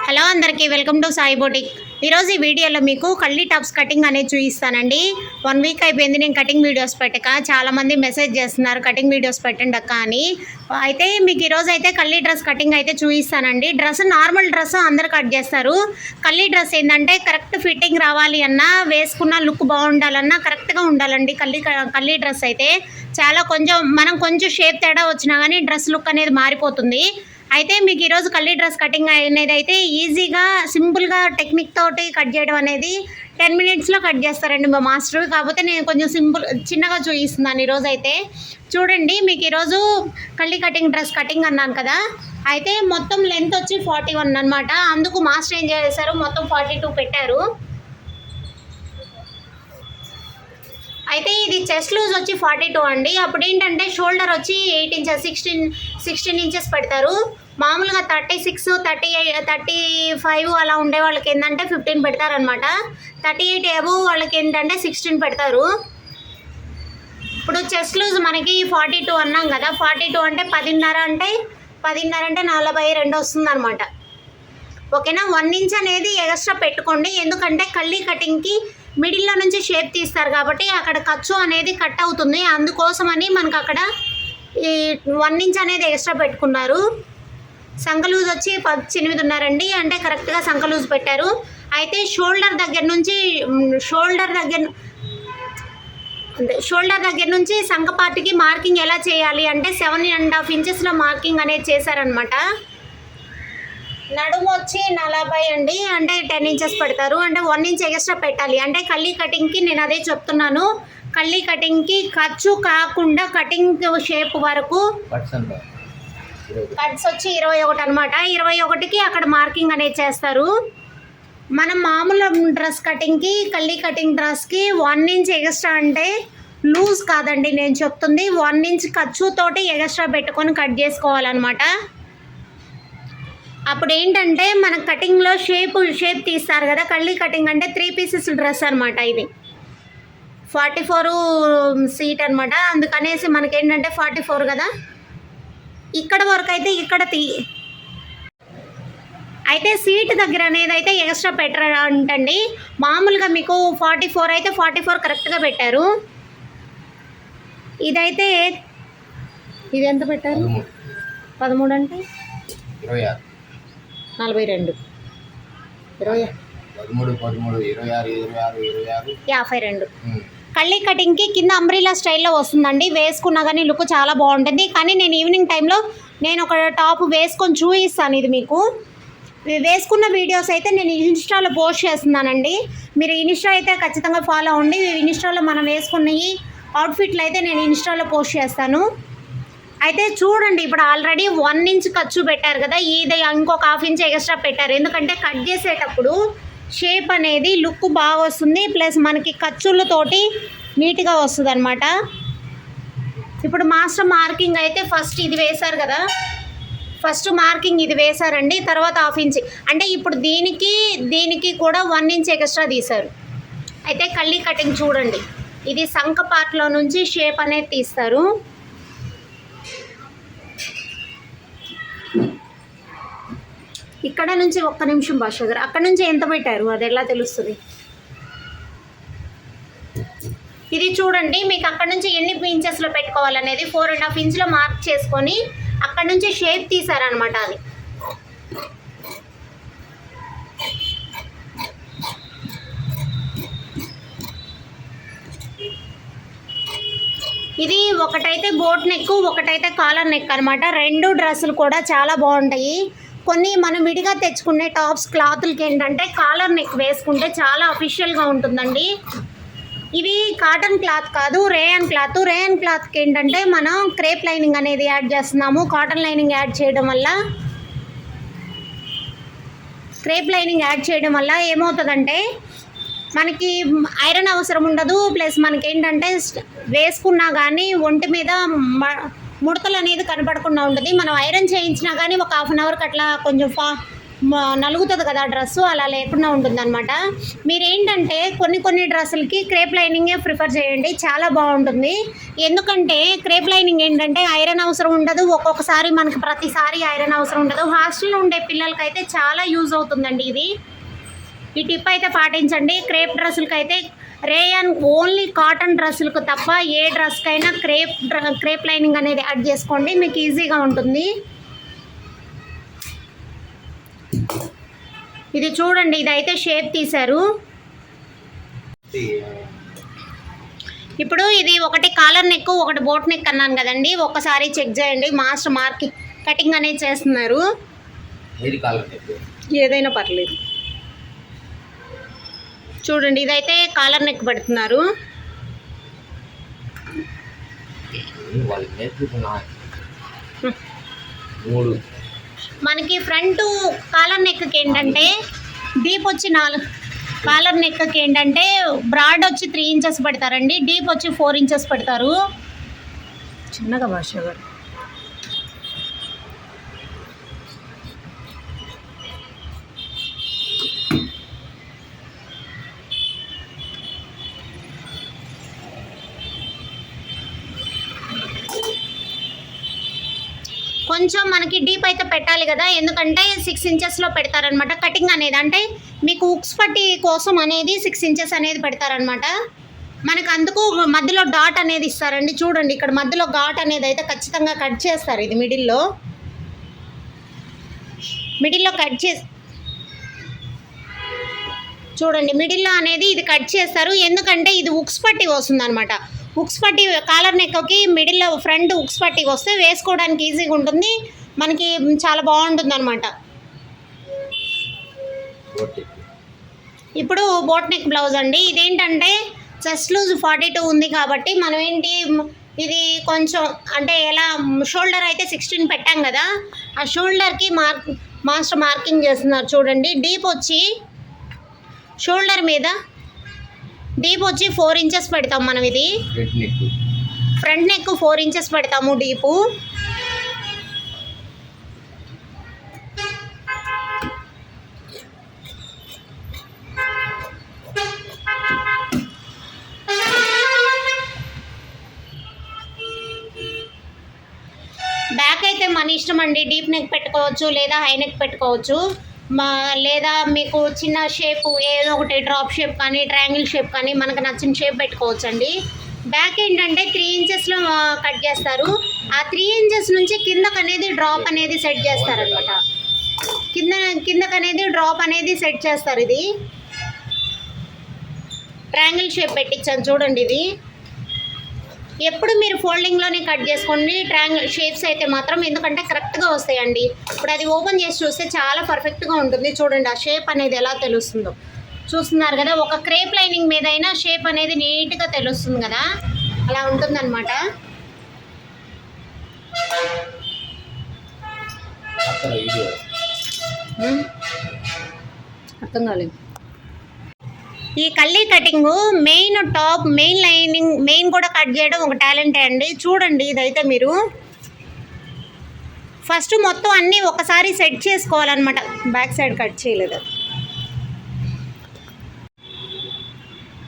Hello అందరికీ welcome to Sai boutique. ఈరోజు ఈ వీడియోలో మీకు కళ్ళీ టాప్స్ కటింగ్ అనేది చూపిస్తానండి. 1 వీక్ అయిపోయింది నేను కటింగ్ వీడియోస్ పెట్టక. చాలామంది మెసేజ్ చేస్తున్నారు కటింగ్ వీడియోస్ పెట్టండి అక్క అని. అయితే మీకు ఈరోజు అయితే కళ్ళీ డ్రెస్ కటింగ్ అయితే చూపిస్తానండి. డ్రెస్ నార్మల్ డ్రెస్ అందరు కట్ చేస్తారు. కళ్ళీ డ్రెస్ ఏంటంటే కరెక్ట్ ఫిట్టింగ్ రావాలి అన్నా, వేసుకున్న లుక్ బాగుండాలన్నా కరెక్ట్గా ఉండాలండి. కళ్ళీ డ్రెస్ అయితే చాలా మనం కొంచెం షేప్ తేడా వచ్చినా కానీ డ్రెస్ లుక్ అనేది మారిపోతుంది. అయితే మీకు ఈరోజు కళ్ళీ డ్రెస్ కటింగ్ అనేది అయితే ఈజీగా సింపుల్గా టెక్నిక్ తోటి కట్ చేయడం అనేది 10 మినిట్స్లో కట్ చేస్తారండి మా మాస్టర్. కాకపోతే నేను కొంచెం చిన్నగా చూపిస్తున్నాను ఈరోజు అయితే. చూడండి, మీకు ఈరోజు కళ్ళీ కటింగ్ డ్రెస్ కటింగ్ అన్నాను కదా, అయితే మొత్తం లెంత్ వచ్చి 41 అనమాట. అందుకు మాస్టర్ ఏం చేశారు, మొత్తం 42 పెట్టారు. అయితే ఇది చెస్ట్ లూజ్ వచ్చి 42 అండి. అప్పుడు ఏంటంటే షోల్డర్ వచ్చి 8 ఇంచెస్ 16 ఇంచెస్ పెడతారు. మామూలుగా 36, 38, 35 అలా ఉండే వాళ్ళకి ఏంటంటే 15 పెడతారనమాట. 38 అబోవ్ వాళ్ళకి ఏంటంటే 16 పెడతారు. ఇప్పుడు చెస్ట్ లూజ్ మనకి 42 అన్నాం కదా, 42 అంటే 10.5 అంటే 42 వస్తుంది అనమాట. ఓకేనా. 1 ఇంచ్ అనేది ఎక్స్ట్రా పెట్టుకోండి, ఎందుకంటే కళ్ళీ కటింగ్కి మిడిల్లో నుంచి షేప్ తీస్తారు కాబట్టి అక్కడ ఖర్చు అనేది కట్ అవుతుంది. అందుకోసమని మనకు అక్కడ ఈ 1 ఇంచ్ అనేది ఎక్స్ట్రా పెట్టుకున్నారు. సంఖ లూజ్ వచ్చి 18.5 అండి, అంటే కరెక్ట్గా సంఖ లూజ్ పెట్టారు. అయితే షోల్డర్ దగ్గర నుంచి సంఖ పార్ట్కి మార్కింగ్ ఎలా చేయాలి అంటే 7.5 ఇంచెస్లో మార్కింగ్ అనేది చేశారనమాట. నడుము వచ్చి 40 అండి, అంటే 10 ఇంచెస్ పెడతారు. అంటే 1 ఇంచ్ ఎక్స్ట్రా పెట్టాలి. అంటే కళ్ళీ కటింగ్కి నేను అదే చెప్తున్నాను, కళ్ళీ కటింగ్కి ఖర్చు కాకుండా కటింగ్ షేప్ వరకు కట్స్ వచ్చి 21 అనమాట. 21కి అక్కడ మార్కింగ్ అనేది చేస్తారు. మనం మామూలు డ్రెస్ కటింగ్కి కళ్ళీ కటింగ్ డ్రెస్కి 1 ఇంచ్ ఎక్స్ట్రా అంటే లూజ్ కాదండి నేను చెప్తుంది, 1 ఇంచ్ ఖర్చుతోటి ఎక్స్ట్రా పెట్టుకొని కట్ చేసుకోవాలన్నమాట. అప్పుడు ఏంటంటే మన కటింగ్లో షేప్ తీస్తారు కదా, కళ్ళీ కటింగ్ అంటే 3 పీసెస్ డ్రెస్ అనమాట. ఇది 44 సీట్ అనమాట. అందుకనేసి మనకేంటంటే 44 కదా, ఇక్కడ వరకు అయితే అయితే సీట్ దగ్గర అనేది అయితే ఎక్స్ట్రా పెట్టరు అంటండి. మామూలుగా మీకు 44 అయితే 44 కరెక్ట్గా పెట్టారు. ఇదైతే ఇది ఎంత పెట్టారు, 13 అంటే 42, 52. కళ్ళీ కటింగ్కి కింద అంబ్రిలా స్టైల్లో వస్తుందండి. వేసుకున్నా కానీ లుక్ చాలా బాగుంటుంది. కానీ నేను ఈవినింగ్ టైంలో నేను ఒక టాప్ వేసుకొని చూపిస్తాను. ఇది మీకు వేసుకున్న వీడియోస్ అయితే నేను ఇన్స్టాలో పోస్ట్ చేస్తున్నానండి. మీరు ఇన్స్టా అయితే ఖచ్చితంగా ఫాలో అవ్వండి. ఇన్స్టాలో మనం వేసుకున్న ఈ అవుట్ఫిట్లు అయితే నేను ఇన్స్టాలో పోస్ట్ చేస్తాను. అయితే చూడండి, ఇప్పుడు ఆల్రెడీ 1 ఇంచ్ ఖర్చు పెట్టారు కదా, ఇది ఇంకొక 1/2 ఇంచ్ ఎక్స్ట్రా పెట్టారు. ఎందుకంటే కట్ చేసేటప్పుడు షేప్ అనేది లుక్ బాగా వస్తుంది, ప్లస్ మనకి ఖర్చులతోటి నీట్గా వస్తుంది అనమాట. ఇప్పుడు మాస్టర్ మార్కింగ్ అయితే ఫస్ట్ ఇది వేశారు కదా, ఫస్ట్ మార్కింగ్ ఇది వేశారండి. తర్వాత 1/2 ఇంచ్ అంటే ఇప్పుడు దీనికి కూడా 1 ఇంచ్ ఎక్స్ట్రా తీశారు. అయితే కళ్ళీ కటింగ్ చూడండి, ఇది సంఖ పార్ట్లో నుంచి షేప్ అనేది తీస్తారు. ఇక్కడ నుంచి ఒక్క నిమిషం భాష గారు, అక్కడ నుంచి ఎంత పెట్టారు అది ఎలా తెలుస్తుంది? ఇది చూడండి, మీకు అక్కడ నుంచి ఎన్ని ఇంచెస్లో పెట్టుకోవాలనేది 4.5 ఇంచ్లో మార్క్ చేసుకొని అక్కడ నుంచి షేప్ తీసారనమాట. అది ఇది ఒకటైతే బోట్ నెక్, ఒకటైతే కాలర్ నెక్ అనమాట. 2 డ్రెస్సులు కూడా చాలా బాగుంటాయి. కొన్ని మనం విడిగా తెచ్చుకునే టాప్స్ క్లాతులకి ఏంటంటే కాలర్ నెక్ వేసుకుంటే చాలా అఫీషియల్గా ఉంటుందండి. ఇవి కాటన్ క్లాత్ కాదు, రేయన్ క్లాత్. రేయన్ క్లాత్కి ఏంటంటే మనం క్రేప్ లైనింగ్ అనేది యాడ్ చేస్తున్నాము. కాటన్ లైనింగ్ యాడ్ చేయడం వల్ల ఏమవుతుందంటే మనకి ఐరన్ అవసరం ఉండదు. ప్లస్ మనకి ఏంటంటే వేసుకున్నా కానీ ఒంటి మీద ముడతలు అనేది కనపడకుండా ఉంటుంది. మనం ఐరన్ చేయించినా కానీ ఒక 1/2 అవర్కి అట్లా కొంచెం నలుగుతుంది కదా డ్రెస్సు, అలా లేకుండా ఉంటుందన్నమాట. మీరేంటంటే కొన్ని డ్రెస్సులకి క్రేప్ లైనింగే ప్రిఫర్ చేయండి, చాలా బాగుంటుంది. ఎందుకంటే క్రేప్ లైనింగ్ ఏంటంటే ఐరన్ అవసరం ఉండదు, ఒక్కొక్కసారి మనకి ప్రతిసారి ఐరన్ అవసరం ఉండదు. హాస్టల్లో ఉండే పిల్లలకైతే చాలా యూజ్ అవుతుందండి ఇది. ఈ టిప్ అయితే పాటించండి. క్రేప్ డ్రెస్సులకి అయితే రేయన్ ఓన్లీ కాటన్ డ్రెస్సులకు తప్ప ఏ డ్రెస్కైనా క్రేప్ లైనింగ్ అనేది యాడ్ చేసుకోండి, మీకు ఈజీగా ఉంటుంది. ఇది చూడండి, ఇదైతే షేప్ తీశారు. ఇప్పుడు ఇది ఒకటి కాలర్ నెక్, ఒకటి బోట్ నెక్ అన్నాను కదండి, ఒక్కసారి చెక్ చేయండి. మాస్టర్ మార్కింగ్ కటింగ్ అనేది చేస్తున్నారు. ఏదైనా పర్లేదు. చూడండి, ఇదైతే కాలర్ నెక్ పెడుతున్నారు. మనకి ఫ్రంట్ కాలర్ నెక్కి ఏంటంటే డీప్ వచ్చి 4, కాలర్ నెక్కి ఏంటంటే బ్రాడ్ వచ్చి 3 ఇంచెస్ పెడతారండి, డీప్ వచ్చి 4 ఇంచెస్ పెడతారు. చిన్నగా భాష గారు కొంచెం మనకి డీప్ అయితే పెట్టాలి కదా, ఎందుకంటే 6 ఇంచెస్లో పెడతారనమాట కటింగ్ అనేది. అంటే మీకు ఉక్స్ పట్టి కోసం అనేది 6 ఇంచెస్ అనేది పెడతారనమాట. మనకు అందుకు మధ్యలో డాట్ అనేది ఇస్తారండి. చూడండి, ఇక్కడ మధ్యలో ఘాట్ అనేది అయితే ఖచ్చితంగా కట్ చేస్తారు. ఇది మిడిల్లో కట్ చేసి చూడండి, మిడిల్లో అనేది ఇది కట్ చేస్తారు. ఎందుకంటే ఇది ఉక్స్ పట్టి వస్తుంది అనమాట. ఉక్స్ పట్టి కాలర్ నెక్కి మిడిల్లో ఫ్రంట్ ఉక్స్ పట్టి వస్తే వేసుకోవడానికి ఈజీగా ఉంటుంది, మనకి చాలా బాగుంటుంది అనమాట. ఇప్పుడు బోట్ నెక్ బ్లౌజ్ అండి. ఇదేంటంటే చెస్ట్ లూజ్ 42 ఉంది కాబట్టి మనం ఏంటి ఇది కొంచెం అంటే ఎలా షోల్డర్ అయితే 16 పెట్టాం కదా, ఆ షోల్డర్కి మాస్టర్ మార్కింగ్ చేస్తున్నారు. చూడండి, డీప్ వచ్చి షోల్డర్ మీద డీప్ వచ్చి 4 ఇంచెస్ పెడతాం మనం. ఇది ఫ్రంట్ నెక్ 4 ఇంచెస్ పెడతాము డీపు. బ్యాక్ అయితే మన ఇష్టం అండి, డీప్ నెక్ పెట్టుకోవచ్చు లేదా హై నెక్ పెట్టుకోవచ్చు. లేదా మీకు చిన్న షేప్ ఏదో ఒకటి డ్రాప్ షేప్ కానీ ట్రయాంగిల్ షేప్ కానీ మనకు నచ్చిన షేప్ పెట్టుకోవచ్చు అండి. బ్యాక్ ఏంటంటే 3 ఇంచెస్లో కట్ చేస్తారు. ఆ 3 ఇంచెస్ నుంచి కిందకు అనేది డ్రాప్ అనేది సెట్ చేస్తారనమాట. కిందకు అనేది డ్రాప్ అనేది సెట్ చేస్తారు. ఇది ట్రయాంగిల్ షేప్ పెట్టించాను చూడండి. ఇది ఎప్పుడు మీరు ఫోల్డింగ్లోనే కట్ చేసుకోండి ట్రయాంగిల్ షేప్స్ అయితే మాత్రం, ఎందుకంటే కరెక్ట్గా వస్తాయండి. ఇప్పుడు అది ఓపెన్ చేసి చూస్తే చాలా పర్ఫెక్ట్గా ఉంటుంది. చూడండి, ఆ షేప్ అనేది ఎలా తెలుస్తుందో చూస్తున్నారు కదా. ఒక క్రేప్ లైనింగ్ మీద అయినా షేప్ అనేది నీట్గా తెలుస్తుంది కదా, అలా ఉంటుందన్నమాట. అర్థం కాలేదు. ఈ కల్లీ cutting main top, main lining, main కూడా కట్ చేయడం ఒక టాలెంటే అండి. చూడండి, ఇదైతే మీరు ఫస్ట్ మొత్తం అన్నీ ఒకసారి సెట్ చేసుకోవాలన్నమాట. బ్యాక్ సైడ్ కట్ చేయలేదు.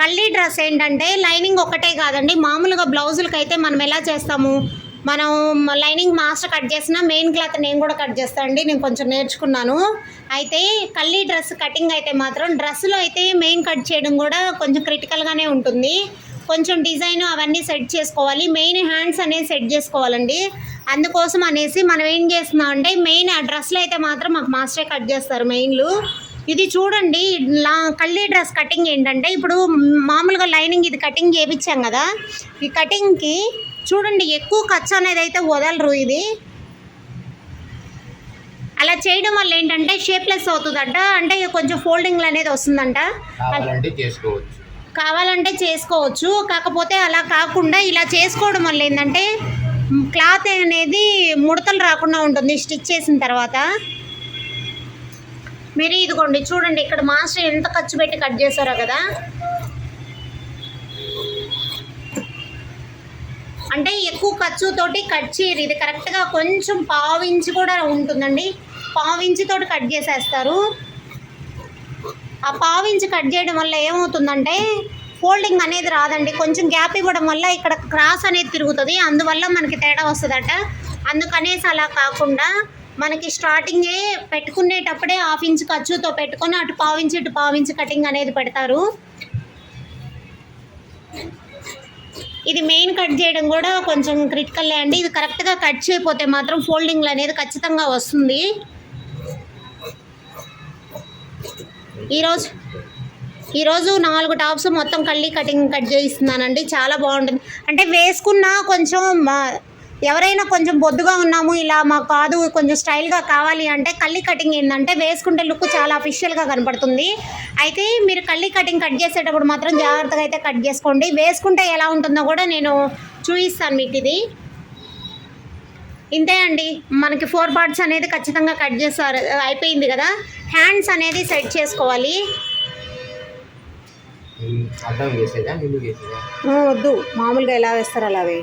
కల్లీ డ్రెస్ ఏంటంటే లైనింగ్ ఒకటే కాదండి, మామూలుగా బ్లౌజులకి అయితే మనం ఎలా చేస్తాము, మనం లైనింగ్ మాస్టర్ కట్ చేసిన మెయిన్ క్లాత్ నేను కూడా కట్ చేస్తాను అండి, నేను కొంచెం నేర్చుకున్నాను. అయితే కల్లీ డ్రెస్ కటింగ్ అయితే మాత్రం డ్రెస్సులో అయితే మెయిన్ కట్ చేయడం కూడా కొంచెం క్రిటికల్గానే ఉంటుంది. కొంచెం డిజైన్ అవన్నీ సెట్ చేసుకోవాలి, మెయిన్ హ్యాండ్స్ అనేది సెట్ చేసుకోవాలండి. అందుకోసం అనేసి మనం ఏం చేస్తున్నాం అంటే మెయిన్ ఆ డ్రెస్లో అయితే మాత్రం మాకు మాస్టరే కట్ చేస్తారు మెయిన్లు. ఇది చూడండి, కల్లీ డ్రెస్ కటింగ్ ఏంటంటే ఇప్పుడు మామూలుగా లైనింగ్ ఇది కటింగ్ చేయించాం కదా, ఈ కటింగ్కి చూడండి ఎక్కువ ఖర్చు అనేది అయితే వదలరు. ఇది అలా చేయడం వల్ల ఏంటంటే షేప్లెస్ అవుతుందంట, అంటే కొంచెం ఫోల్డింగ్లు అనేది వస్తుందంట. కావాలంటే చేసుకోవచ్చు, కాకపోతే అలా కాకుండా ఇలా చేసుకోవడం వల్ల ఏంటంటే క్లాత్ అనేది ముడతలు రాకుండా ఉంటుంది స్టిచ్ చేసిన తర్వాత. మీరు ఇదిగోండి చూడండి, ఇక్కడ మాస్టర్ ఎంత ఖర్చు పెట్టి కట్ చేశారో కదా, అంటే ఎక్కువ ఖర్చుతోటి కట్ చేయరు. ఇది కరెక్ట్గా కొంచెం 1/2 ఇంచ్ కూడా ఉంటుందండి, పావించితోటి కట్ చేసేస్తారు. ఆ పావించి కట్ చేయడం వల్ల ఏమవుతుందంటే ఫోల్డింగ్ అనేది రాదండి. కొంచెం గ్యాప్ ఇవ్వడం వల్ల ఇక్కడ క్రాస్ అనేది తిరుగుతుంది, అందువల్ల మనకి తేడా వస్తుందట. అందుకనేసి అలా కాకుండా మనకి స్టార్టింగే పెట్టుకునేటప్పుడే 1/2 ఇంచ్ ఖర్చుతో పెట్టుకొని అటు పావించి కటింగ్ అనేది పెడతారు. ఇది మెయిన్ కట్ చేయడం కూడా కొంచెం క్రిటికల్లే అండి. ఇది కరెక్ట్గా కట్ చేయకపోతే మాత్రం ఫోల్డింగ్లు అనేది ఖచ్చితంగా వస్తుంది. ఈరోజు 4 టాప్స్ మొత్తం కళ్ళీ కటింగ్ కట్ చేయిస్తున్నానండి. చాలా బాగుంటుంది. అంటే వేసుకున్న కొంచెం ఎవరైనా కొంచెం బొద్దుగా ఉన్నాము, ఇలా మాకు కాదు కొంచెం స్టైల్గా కావాలి అంటే కళ్ళీ కటింగ్ ఏంటంటే వేసుకుంటే లుక్ చాలా అఫిషియల్గా కనపడుతుంది. అయితే మీరు కళ్ళీ కటింగ్ కట్ చేసేటప్పుడు మాత్రం జాగ్రత్తగా అయితే కట్ చేసుకోండి. వేసుకుంటే ఎలా ఉంటుందో కూడా నేను చూపిస్తాను మీకు. ఇది ఇంతే అండి, మనకి 4 పార్ట్స్ అనేది ఖచ్చితంగా కట్ చేస్తారు. అయిపోయింది కదా. హ్యాండ్స్ అనేది సెట్ చేసుకోవాలి. వద్దు, మామూలుగా ఎలా వేస్తారు అలా వే.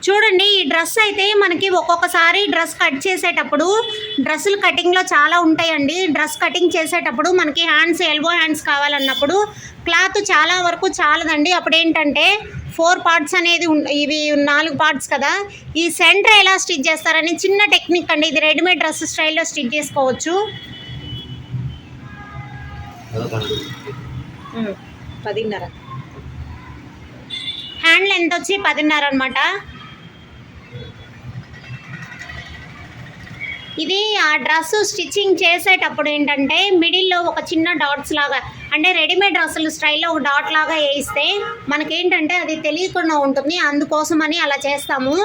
చూడండి, ఈ డ్రెస్ అయితే మనకి ఒక్కొక్కసారి డ్రెస్ కట్ చేసేటప్పుడు డ్రెస్సులు కటింగ్లో చాలా ఉంటాయండి. డ్రెస్ కటింగ్ చేసేటప్పుడు మనకి హ్యాండ్స్, ఎల్బో హ్యాండ్స్ కావాలన్నప్పుడు క్లాత్ చాలా వరకు చాలదండి. అప్పుడు ఏంటంటే 4 పార్ట్స్ అనేది ఇవి 4 పార్ట్స్ కదా, ఈ సెంటర్ ఎలా స్టిచ్ చేస్తారని చిన్న టెక్నిక్ అండి. ఇది రెడీమేడ్ డ్రెస్ స్టైల్లో స్టిచ్ చేసుకోవచ్చు. 10.5 హ్యాండ్ లెంత్ వచ్చి 10.5 అనమాట. ఇది ఆ డ్రెస్ స్టిచ్చింగ్ చేసేటప్పుడు ఏంటంటే మిడిల్లో ఒక చిన్న డాట్స్ లాగా, అంటే రెడీమేడ్ డ్రెస్సులు స్టైల్లో ఒక డాట్ లాగా వేయిస్తే మనకేంటంటే అది తెలియకుండా ఉంటుంది. అందుకోసమని అలా చేస్తాము.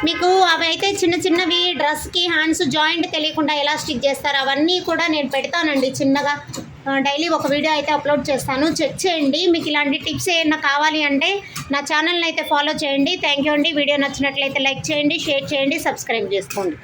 మీకు అవి అయితే చిన్నవి డ్రెస్కి హ్యాండ్స్ జాయింట్ తెలియకుండా ఎలా స్టిచ్ చేస్తారు అవన్నీ కూడా నేను పెడతానండి చిన్నగా. డైలీ ఒక వీడియో అయితే అప్లోడ్ చేస్తాను, చెక్ చేయండి. మీకు ఇలాంటి టిప్స్ ఏమైనా కావాలి అంటే నా ఛానల్ని అయితే ఫాలో చేయండి. థ్యాంక్ యూ అండి. వీడియో నచ్చినట్లయితే లైక్ చేయండి, షేర్ చేయండి, సబ్స్క్రైబ్ చేసుకోండి.